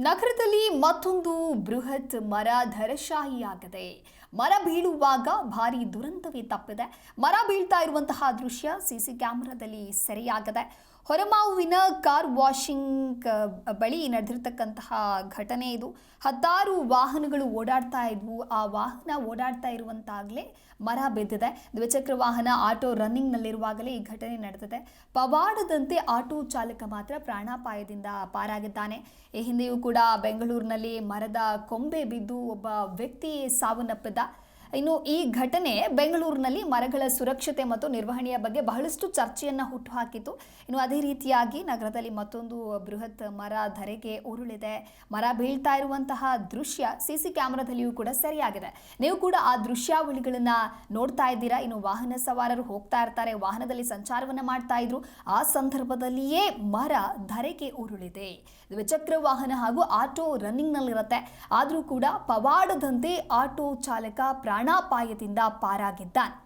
ನಗರದಲ್ಲಿ ಮತ್ತೊಂದು ಬೃಹತ್ ಮರ ಧರಶಾಹಿಯಾಗಿದೆ. ಮರ ಬೀಳುವಾಗ ಭಾರಿ ದುರಂತವೇ ತಪ್ಪಿದೆ. ಮರ ಬೀಳ್ತಾ ಇರುವಂತಹ ದೃಶ್ಯ ಸಿಸಿ ಕ್ಯಾಮೆರಾದಲ್ಲಿ ಸೆರೆಯಾಗಿದೆ. ಹೊರಮಾವಿನ ಕಾರ್ ವಾಷಿಂಗ್ ಬಳಿ ನಡೆದಿರತಕ್ಕಂತಹ ಘಟನೆ ಇದು. ಹತ್ತಾರು ವಾಹನಗಳು ಓಡಾಡ್ತಾ ಇದ್ವು. ಆ ವಾಹನ ಓಡಾಡ್ತಾ ಇರುವಂತಾಗಲೇ ಮರ ಬಿದ್ದಿದೆ. ದ್ವಿಚಕ್ರ ವಾಹನ ಆಟೋ ರನ್ನಿಂಗ್ನಲ್ಲಿರುವಾಗಲೇ ಈ ಘಟನೆ ನಡೆದಿದೆ. ಪವಾಡದಂತೆ ಆಟೋ ಚಾಲಕ ಮಾತ್ರ ಪ್ರಾಣಾಪಾಯದಿಂದ ಪಾರಾಗಿದ್ದಾನೆ. ಈ ಹಿಂದೆಯೂ ಕೂಡ ಬೆಂಗಳೂರಿನಲ್ಲಿ ಮರದ ಕೊಂಬೆ ಬಿದ್ದು ಒಬ್ಬ ವ್ಯಕ್ತಿ ಸಾವನ್ನಪ್ಪಿದ್ದ. ಇನ್ನು ಈ ಘಟನೆ ಬೆಂಗಳೂರಿನಲ್ಲಿ ಮರಗಳ ಸುರಕ್ಷತೆ ಮತ್ತು ನಿರ್ವಹಣೆಯ ಬಗ್ಗೆ ಬಹಳಷ್ಟು ಚರ್ಚೆಯನ್ನು ಹುಟ್ಟುಹಾಕಿತು. ಇನ್ನು ಅದೇ ರೀತಿಯಾಗಿ ನಗರದಲ್ಲಿ ಮತ್ತೊಂದು ಬೃಹತ್ ಮರ ಧರೆಗೆ ಉರುಳಿದೆ. ಮರ ಬೀಳ್ತಾ ಇರುವಂತಹ ದೃಶ್ಯ ಸಿಸಿ ಕ್ಯಾಮೆರಾದಲ್ಲಿಯೂ ಕೂಡ ಸರಿಯಾಗಿದೆ. ನೀವು ಕೂಡ ಆ ದೃಶ್ಯಾವಳಿಗಳನ್ನ ನೋಡ್ತಾ ಇದ್ದೀರಾ. ಇನ್ನು ವಾಹನ ಸವಾರರು ಹೋಗ್ತಾ ಇರ್ತಾರೆ, ವಾಹನದಲ್ಲಿ ಸಂಚಾರವನ್ನ ಮಾಡ್ತಾ ಇದ್ರು. ಆ ಸಂದರ್ಭದಲ್ಲಿಯೇ ಮರ ಧರೆಗೆ ಉರುಳಿದೆ. ದ್ವಿಚಕ್ರ ವಾಹನ ಹಾಗೂ ಆಟೋ ರನ್ನಿಂಗ್ನಲ್ಲಿರುತ್ತೆ. ಆದರೂ ಕೂಡ ಪವಾಡದಂತೆ ಆಟೋ ಚಾಲಕ ಪ್ರಾಣಾಪಾಯದಿಂದ ಪಾರಾಗಿದ್ದಾನೆ.